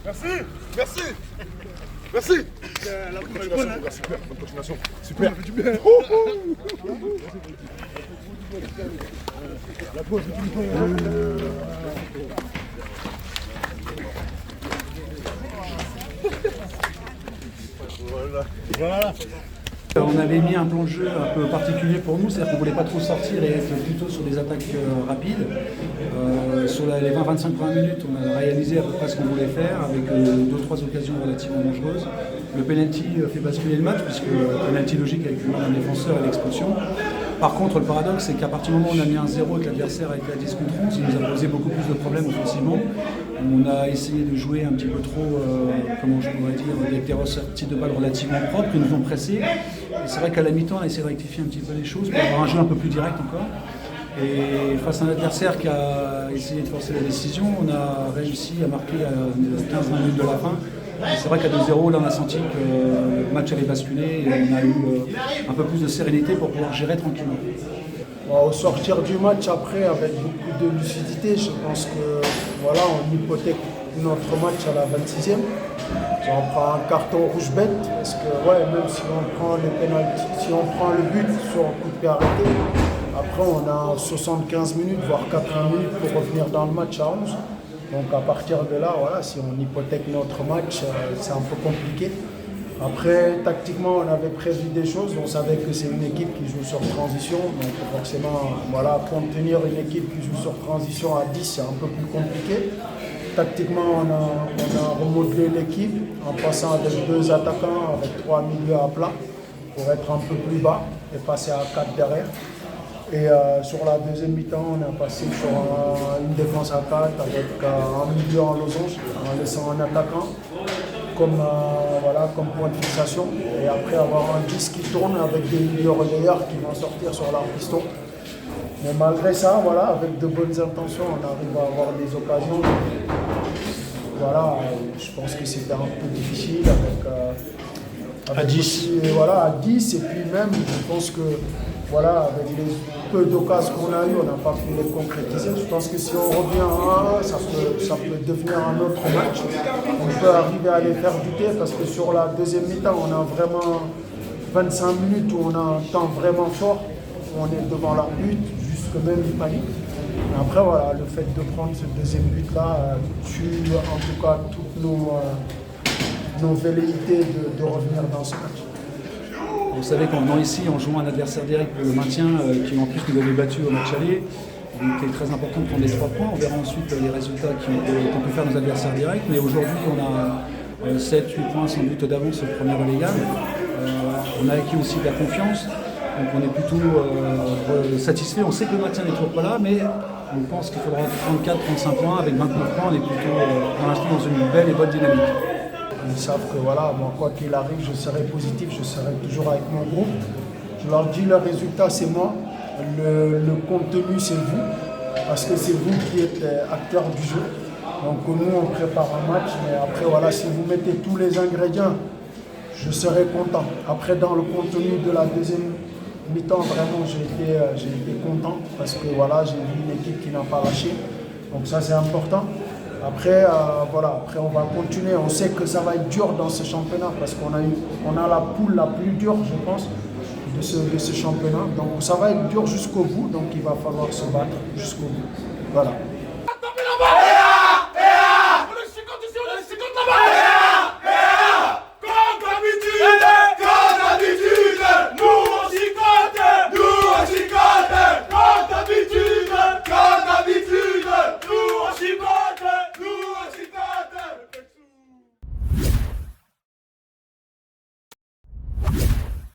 Merci, merci, merci. La continuation, super, bonne continuation, super. La pause, voilà. On avait mis un plan de jeu un peu particulier pour nous, c'est-à-dire qu'on ne voulait pas trop sortir et être plutôt sur des attaques rapides. Sur les 20-25 minutes, on a réalisé à peu près ce qu'on voulait faire avec 2-3 occasions relativement dangereuses. Le penalty fait basculer le match puisque le penalty logique avec un défenseur et l'expulsion. Par contre, le paradoxe, c'est qu'à partir du moment où on a mis un 0 et que l'adversaire a été à 10 contre 11, ça nous a posé beaucoup plus de problèmes offensivement. On a essayé de jouer un petit peu trop, comment je pourrais dire, avec des ressorties de balles relativement propres qui nous ont pressés. Et c'est vrai qu'à la mi-temps, on a essayé de rectifier un petit peu les choses pour avoir un jeu un peu plus direct encore. Et face à un adversaire qui a essayé de forcer la décision, on a réussi à marquer à 15-20 minutes de la fin. C'est vrai qu'à 2-0, là on a senti que le match allait basculer et on a eu un peu plus de sérénité pour pouvoir gérer tranquillement. Au sortir du match après, avec beaucoup de lucidité, je pense que voilà, on hypothèque notre match à la 26e. On prend un carton rouge bête, parce que ouais, même si on prend les pénaltys, si on prend le but sur un coup de pied arrêté, après on a 75 minutes, voire 80 minutes pour revenir dans le match à 11. Donc à partir de là, voilà, si on hypothèque notre match, c'est un peu compliqué. Après, tactiquement, on avait prévu des choses. On savait que c'est une équipe qui joue sur transition. Donc forcément, voilà, contenir une équipe qui joue sur transition à 10, c'est un peu plus compliqué. Tactiquement, on a remodelé l'équipe en passant avec 2 attaquants, avec 3 milieux à plat, pour être un peu plus bas et passer à 4 derrière. Et sur la deuxième mi-temps, on a passé sur une défense à 4 avec un milieu en losange, en laissant un attaquant comme point de fixation. Et après avoir un 10 qui tourne avec des milieux relayeurs qui vont sortir sur leur piston. Mais malgré ça, voilà, avec de bonnes intentions, on arrive à avoir des occasions. Voilà, je pense que c'était un peu difficile avec à 10. Aussi, voilà, à 10. Et puis même, je pense que voilà, avec les peu d'occasions qu'on a eues, on n'a pas pu les concrétiser. Je pense que si on revient à 1, ça peut devenir un autre match. On peut arriver à les faire douter parce que sur la deuxième mi-temps, on a vraiment 25 minutes où on a un temps vraiment fort. On est devant leur but, jusque même ils paniquent. Mais après, voilà, le fait de prendre ce deuxième but-là tue en tout cas toutes nos velléités de revenir dans ce match. Vous savez qu'en venant ici, en jouant un adversaire direct pour le maintien, qui en plus nous avait battu au match aller, il était très important de prendre les 3 points. On verra ensuite les résultats qu'ont pu faire nos adversaires directs. Mais aujourd'hui, on a 7-8 points sans doute d'avance au premier relégable. On a acquis aussi de la confiance. Donc on est plutôt satisfait. On sait que le maintien n'est toujours pas là, mais on pense qu'il faudra 34-35 points. Avec 29 points, on est plutôt pour l'instant dans une belle et bonne dynamique. Ils savent que voilà, moi, quoi qu'il arrive, je serai positif, je serai toujours avec mon groupe. Je leur dis, le résultat, c'est moi. Le contenu, c'est vous. Parce que c'est vous qui êtes acteur du jeu. Donc nous, on prépare un match, mais après, voilà, si vous mettez tous les ingrédients, je serai content. Après, dans le contenu de la deuxième mi-temps, vraiment, j'ai été content. Parce que voilà, j'ai vu une équipe qui n'a pas lâché. Donc ça, c'est important. Après, voilà, après, on va continuer. On sait que ça va être dur dans ce championnat parce qu'on a la poule la plus dure, je pense, de ce championnat. Donc ça va être dur jusqu'au bout. Donc il va falloir se battre jusqu'au bout. Voilà.